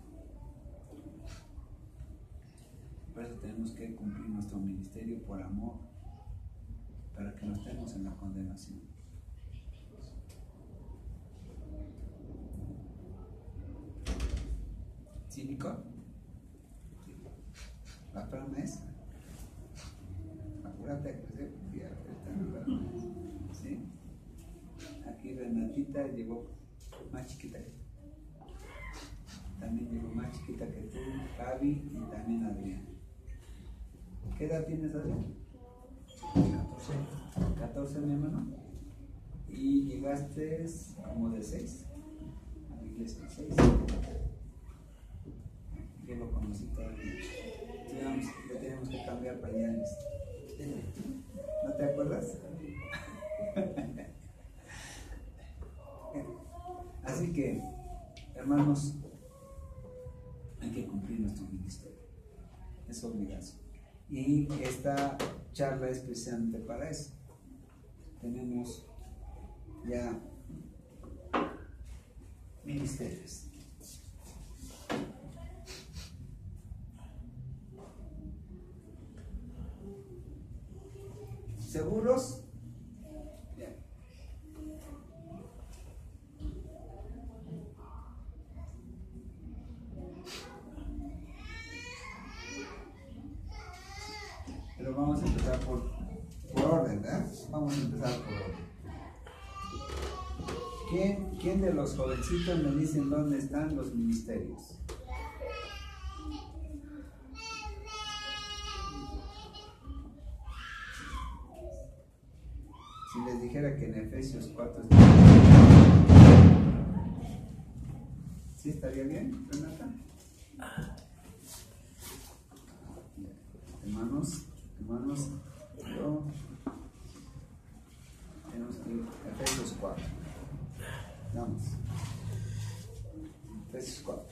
A: Por eso tenemos que cumplir nuestro ministerio por amor, para que no estemos en la condenación. ¿Sí, Nicole? La promesa. Acuérdate que se ¿sí? Aquí Renatita llegó más chiquita que tú. También llegó más chiquita que tú, Gaby y también Adrián. ¿Qué edad tienes, Adrián? 14, mi hermano. Y llegaste como de 6 a la iglesia, 6. Yo lo conocí todavía. Le tenemos que cambiar pañales. ¿No te acuerdas? Así que, hermanos, hay que cumplir nuestro ministerio. Es obligación. Y esta charla es precisamente para eso. Tenemos ya ministerios. ¿Quién de los jovencitos me dicen dónde están los ministerios? Si les dijera que en Efesios 4 está... ¿Sí estaría bien, Renata? Hermanos, yo... tenemos que ir a Efesios 4. Vamos. Efesios 4.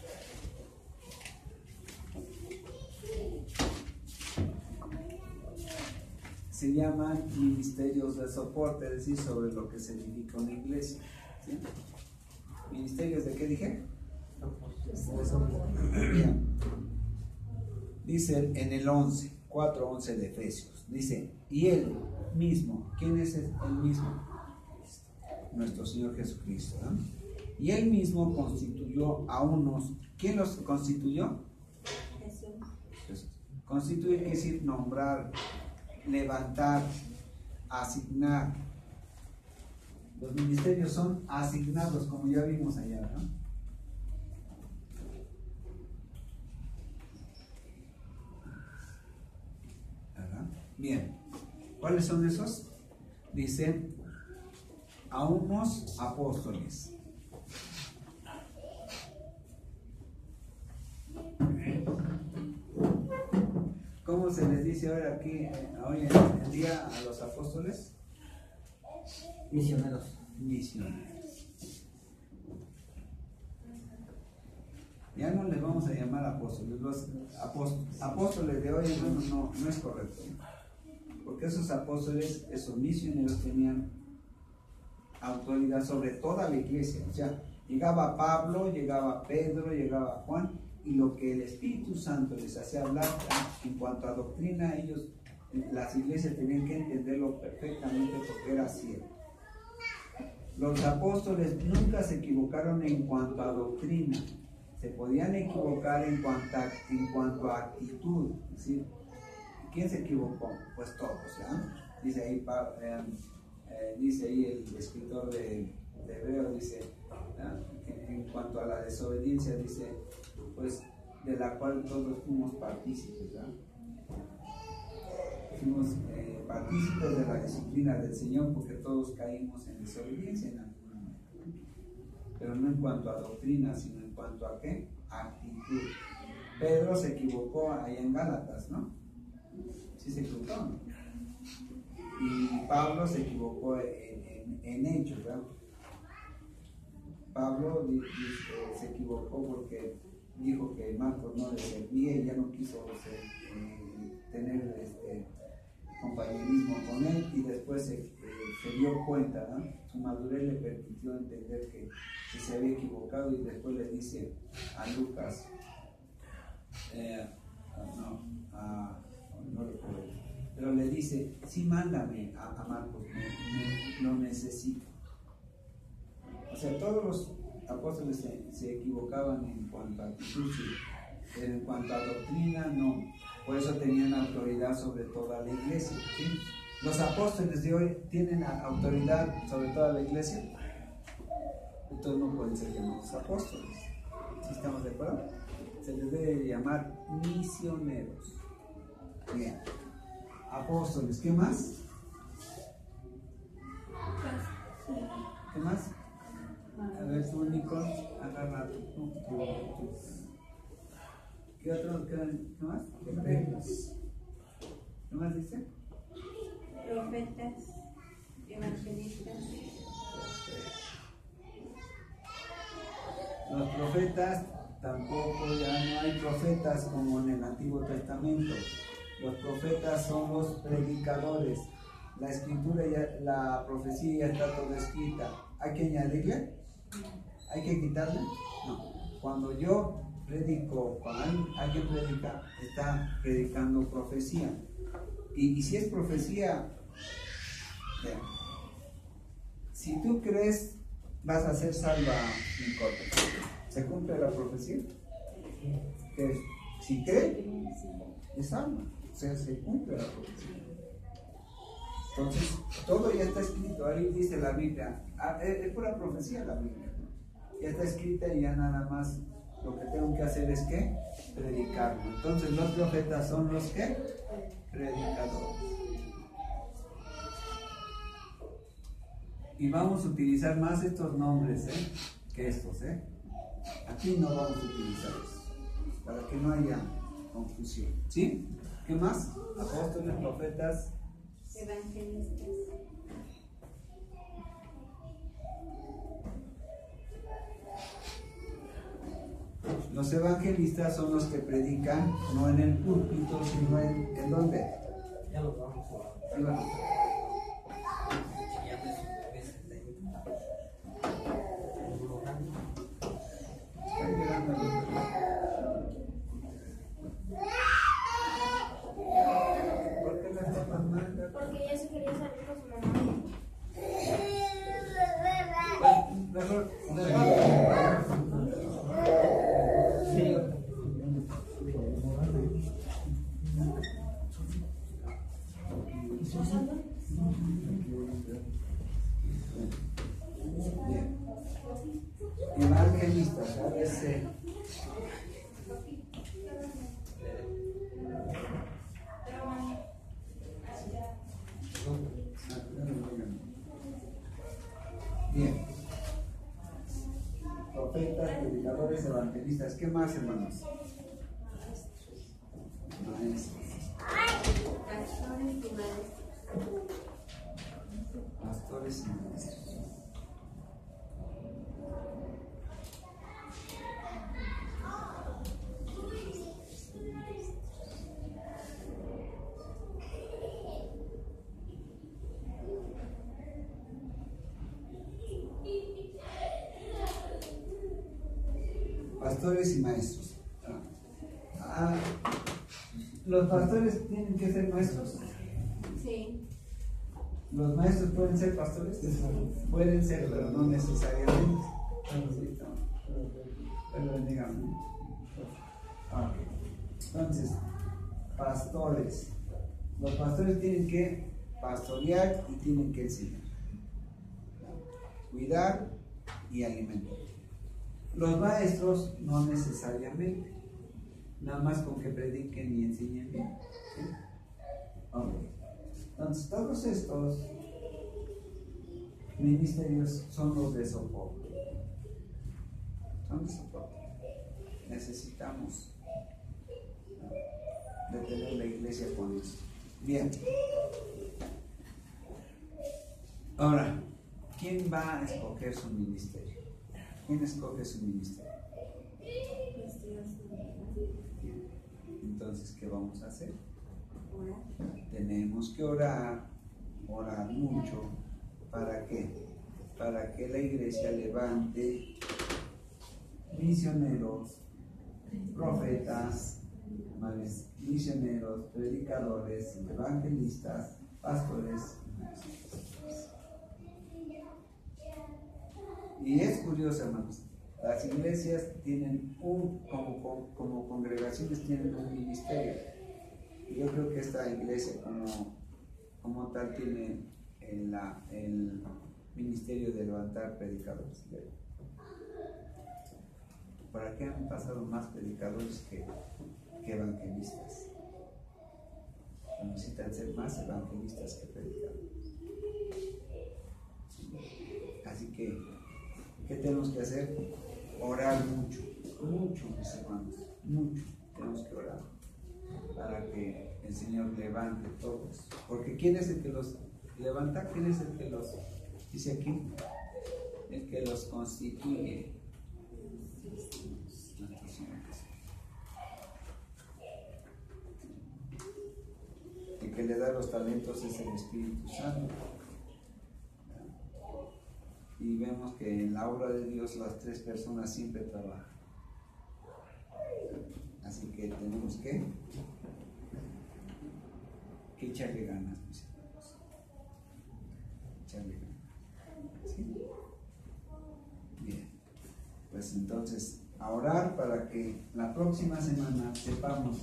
A: Se llaman ministerios de soporte, es decir, sobre lo que significa una iglesia. ¿Sí? ¿Ministerios de qué dije? De soporte. Bien. Dice en el 4:11 de Efesios, dice, y él mismo, ¿quién es el mismo? Nuestro Señor Jesucristo, ¿no? Y él mismo constituyó a unos. ¿Quién los constituyó? Jesús. Constituir quiere decir nombrar, levantar, asignar. Los ministerios son asignados, como ya vimos allá, ¿no? ¿Verdad? Bien. ¿Cuáles son esos? Dice, a unos apóstoles. ¿Cómo se les dice ahora aquí, hoy en día, a los apóstoles?
D: Misioneros.
A: Misioneros. Ya no les vamos a llamar apóstoles. Los apóstoles de hoy no es correcto. Porque esos apóstoles, esos misioneros tenían autoridad sobre toda la iglesia. O sea, llegaba Pablo, llegaba Pedro, llegaba Juan, y lo que el Espíritu Santo les hacía hablar en cuanto a doctrina, ellos, las iglesias tenían que entenderlo perfectamente porque era cierto. Los apóstoles nunca se equivocaron en cuanto a doctrina, se podían equivocar en cuanto a actitud. ¿Sí? ¿Quién se equivocó? Pues todos, ¿ya? Dice ahí el escritor de Hebreos, dice, en cuanto a la desobediencia, dice, pues de la cual todos fuimos partícipes, ¿verdad? Fuimos partícipes de la disciplina del Señor porque todos caímos en desobediencia en algún momento, pero no en cuanto a doctrina, sino en cuanto a ¿qué? Actitud. Pedro se equivocó ahí en Gálatas, ¿no? Sí se equivocó, ¿no? Y Pablo se equivocó en Hechos, ¿verdad? Pablo se equivocó porque dijo que Marcos no le servía y ya no quiso tener compañerismo con él, y después se dio cuenta, ¿no? Su madurez le permitió entender que se había equivocado, y después le dice a Lucas, no recuerdo, pero le dice, sí, mándame a Marcos, lo necesito. O sea, todos los apóstoles se equivocaban en cuanto a actitud, pero en cuanto a doctrina no. Por eso tenían autoridad sobre toda la iglesia, ¿sí? Los apóstoles de hoy tienen autoridad sobre toda la iglesia. Entonces no pueden ser llamados apóstoles. ¿Sí estamos de acuerdo? Se les debe llamar misioneros. Bien. Apóstoles, ¿qué más? ¿Qué más? A ver, tú, Nicole, agarra tú. ¿Qué otro? ¿Qué más? ¿Qué más dice?
C: Profetas, evangelistas.
A: Los profetas tampoco, ya no hay profetas como en el Antiguo Testamento. Los profetas son los predicadores. La escritura, la profecía ya está toda escrita. ¿Hay que añadirle? ¿Hay que quitarle? No. Cuando yo predico, cuando alguien predica, está predicando profecía. Y si es profecía, bien, si tú crees, vas a ser salva, Nicole. ¿Se cumple la profecía? Que si cree, es salva. O sea, se cumple la profecía. Entonces, todo ya está escrito, ahí dice la Biblia, es pura profecía la Biblia, ya está escrita y ya nada más lo que tengo que hacer es que predicarlo. Entonces los profetas son los que predicadores. Y vamos a utilizar más estos nombres que estos. Aquí no vamos a utilizar eso, para que no haya confusión. ¿Sí? ¿Qué más? Apóstoles, profetas,
C: Evangelistas.
A: Los evangelistas son los que predican, no en el púlpito, sino ¿en dónde?
D: Ya lo vamos a
A: Ahí va.
D: ya ves de ahí.
A: Está llegando el número. ¿Por qué la está mandando?
F: Porque ella se quería salir con su mamá.
A: Mejor, bien. Evangelistas, ABC. Bien. Profetas, predicadores, evangelistas. ¿Qué más, hermanos? Maestros.
C: Pastores y maestros.
A: Pastores y maestros. Pastores y maestros. Los pastores tienen que ser maestros.
C: Sí.
A: ¿Los maestros pueden ser pastores? Pueden ser, pero no necesariamente. Pero díganme. Entonces, pastores. Los pastores tienen que pastorear y tienen que enseñar. Cuidar y alimentar. Los maestros no necesariamente. Nada más con que prediquen y enseñen bien. ¿Sí? Okay. Entonces, todos estos ministerios son los de soporte. Son de soporte. Necesitamos detener la iglesia con eso. Bien. Ahora, ¿quién va a escoger su ministerio? ¿Quién escoge su ministerio? Entonces, ¿qué vamos a hacer? Tenemos que orar mucho. ¿Para qué? Para que la iglesia levante misioneros, profetas, misioneros, predicadores, evangelistas, pastores. Y es curioso, hermanos, las iglesias tienen como congregaciones tienen un ministerio. Y yo creo que esta iglesia como tal tiene el ministerio de levantar predicadores. ¿Para qué han pasado más predicadores que evangelistas? Necesitan ser más evangelistas que predicadores. Así que, ¿qué tenemos que hacer? Orar mucho, mis hermanos, mucho. Tenemos que orar para que el Señor levante todos. Porque ¿quién es el que los levanta? ¿Quién es el que los, dice aquí? El que los constituye. El que le da los talentos es el Espíritu Santo. Y vemos que en la obra de Dios las tres personas siempre trabajan. Así que tenemos que echarle ganas, mis hermanos. Echarle ganas. ¿Sí? Bien. Pues entonces, a orar para que la próxima semana sepamos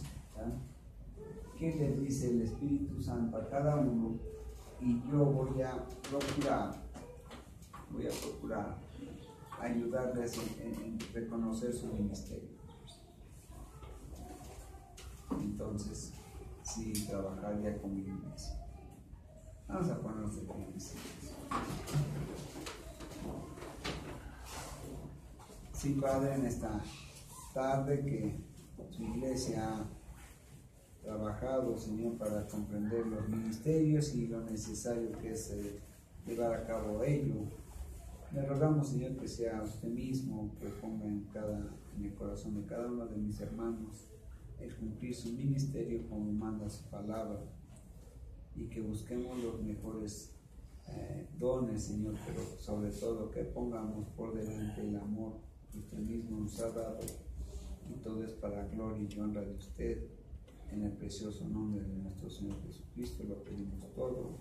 A: qué le dice el Espíritu Santo a cada uno y yo voy a procurar ayudarles en reconocer su ministerio. Entonces, sí, trabajaría con mi iglesia. Vamos a ponernos de pie. Sí, Padre, en esta tarde que su iglesia ha trabajado, Señor, para comprender los ministerios y lo necesario que es llevar a cabo ello. Le rogamos, Señor, que sea usted mismo que ponga en el corazón de cada uno de mis hermanos el cumplir su ministerio como manda su palabra, y que busquemos los mejores dones, Señor, pero sobre todo que pongamos por delante el amor que usted mismo nos ha dado, y todo es para gloria y honra de usted. En el precioso nombre de nuestro Señor Jesucristo lo pedimos todo.